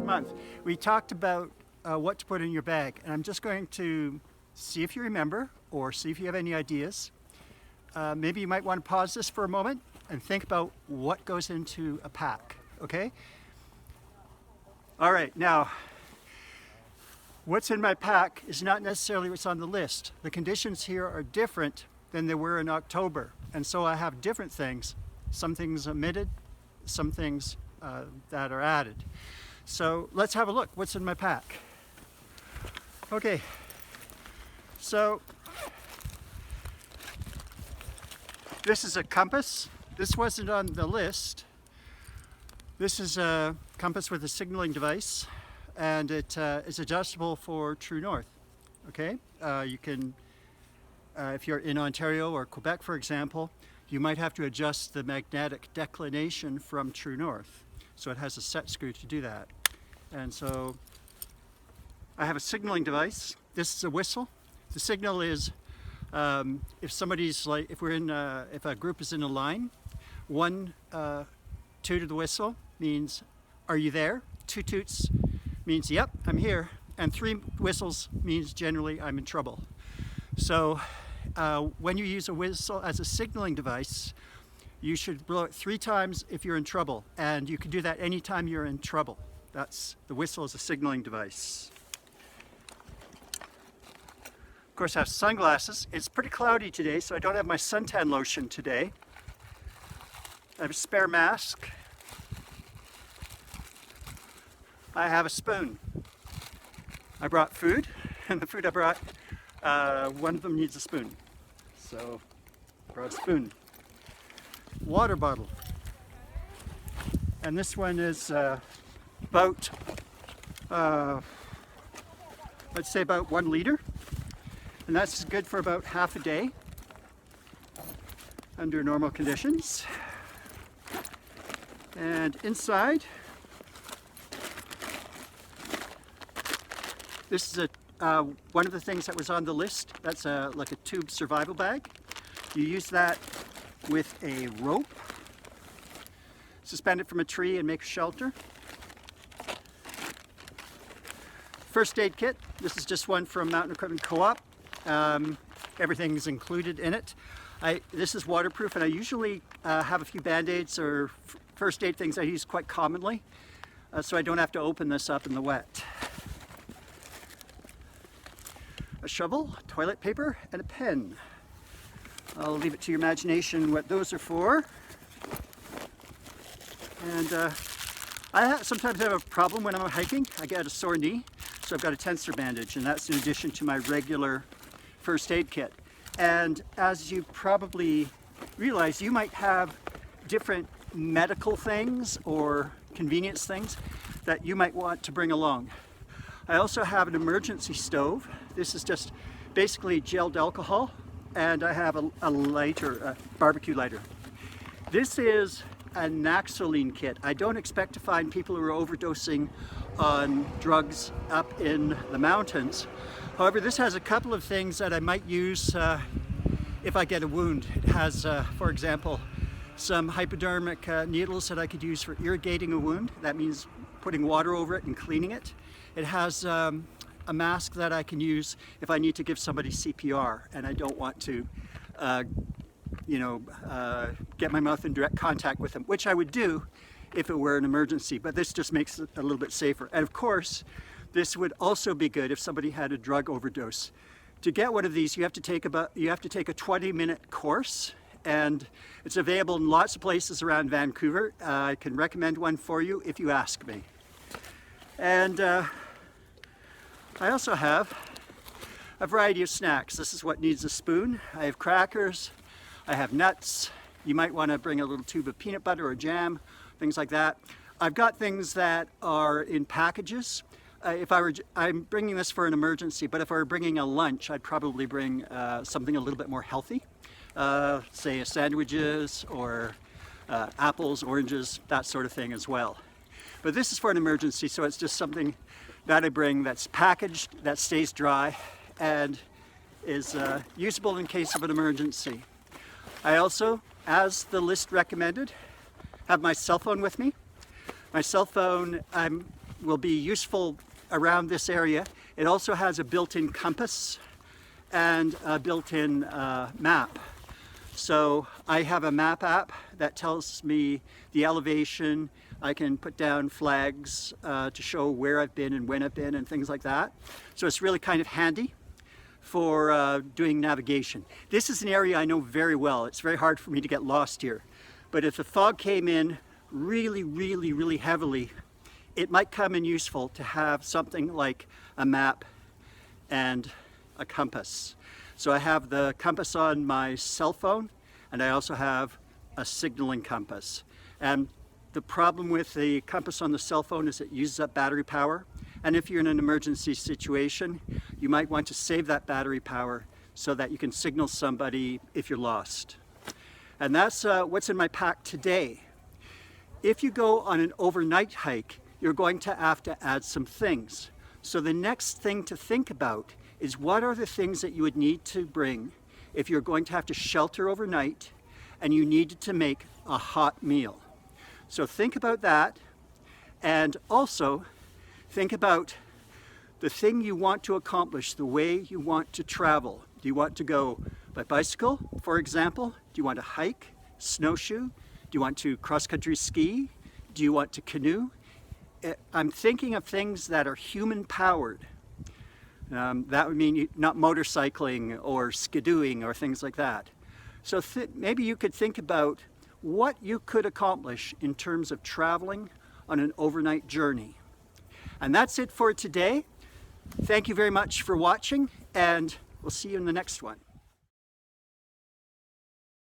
last month, we talked about what to put in your bag, and I'm just going to see if you remember or see if you have any ideas. Maybe you might want to pause this for a moment and think about what goes into a pack, okay? All right, now, what's in my pack is not necessarily what's on the list. The conditions here are different than they were in October, and so I have different things. Some things omitted, some things that are added. So let's have a look. What's in my pack? Okay, so this is a compass. This wasn't on the list. This is a compass with a signaling device, and it is adjustable for true north. Okay, you can, if you're in Ontario or Quebec, for example, you might have to adjust the magnetic declination from true north. So it has a set screw to do that. And so I have a signaling device. This is a whistle. The signal is if somebody's like, if a group is in a line, one toot of the whistle means, are you there? 2 toots means, yep, I'm here. And 3 whistles means generally I'm in trouble. So when you use a whistle as a signaling device, you should blow it 3 times if you're in trouble, and you can do that anytime you're in trouble. That's the whistle as a signaling device. Of course, I have sunglasses. It's pretty cloudy today, so I don't have my suntan lotion today. I have a spare mask. I have a spoon. I brought food, and the food I brought, one of them needs a spoon. So, I brought a spoon. Water bottle. And this one is about, let's say about 1 liter. And that's good for about half a day under normal conditions. And inside, this is one of the things that was on the list. That's like a tube survival bag. You use that with a rope, suspend it from a tree and make a shelter. First aid kit. This is just one from Mountain Equipment Co-op. Everything's included in it. This is waterproof, and I usually have a few band-aids or first aid things I use quite commonly, so I don't have to open this up in the wet. A shovel, toilet paper, and a pen. I'll leave it to your imagination what those are for. And I sometimes have a problem when I'm hiking. I get a sore knee, so I've got a tensor bandage, and that's in addition to my regular first aid kit. And as you probably realize, you might have different medical things or convenience things that you might want to bring along. I also have an emergency stove. This is just basically gelled alcohol, and I have a lighter, a barbecue lighter. This is a Naxoline kit. I don't expect to find people who are overdosing on drugs up in the mountains. However, this has a couple of things that I might use if I get a wound. It has, for example, some hypodermic needles that I could use for irrigating a wound. That means putting water over it and cleaning it. It has a mask that I can use if I need to give somebody CPR and I don't want to get my mouth in direct contact with them, which I would do if it were an emergency, but this just makes it a little bit safer. And of course, this would also be good if somebody had a drug overdose. To get one of these, you have to take a 20-minute course, and it's available in lots of places around Vancouver. I can recommend one for you if you ask me. And I also have a variety of snacks. This is what needs a spoon. I have crackers, I have nuts. You might want to bring a little tube of peanut butter or jam, things like that. I've got things that are in packages. I'm bringing this for an emergency, but if I were bringing a lunch, I'd probably bring something a little bit more healthy. Say sandwiches or apples, oranges, that sort of thing as well. But this is for an emergency, so it's just something that I bring that's packaged, that stays dry, and is usable in case of an emergency. I also, as the list recommended, have my cell phone with me. My cell phone, I'm will be useful around this area. It also has a built-in compass and a built-in map. So I have a map app that tells me the elevation. I can put down flags to show where I've been and when I've been and things like that. So it's really kind of handy for doing navigation. This is an area I know very well. It's very hard for me to get lost here. But if the fog came in really heavily, it might come in useful to have something like a map and a compass. So I have the compass on my cell phone, and I also have a signaling compass. And the problem with the compass on the cell phone is it uses up battery power. And if you're in an emergency situation, you might want to save that battery power so that you can signal somebody if you're lost. And that's what's in my pack today. If you go on an overnight hike, you're going to have to add some things. So the next thing to think about is what are the things that you would need to bring if you're going to have to shelter overnight and you needed to make a hot meal. So think about that, and also think about the thing you want to accomplish, the way you want to travel. Do you want to go by bicycle, for example? Do you want to hike, snowshoe? Do you want to cross-country ski? Do you want to canoe? I'm thinking of things that are human-powered. That would mean not motorcycling or skidooing or things like that. So maybe you could think about what you could accomplish in terms of traveling on an overnight journey. And that's it for today. Thank you very much for watching, and we'll see you in the next one.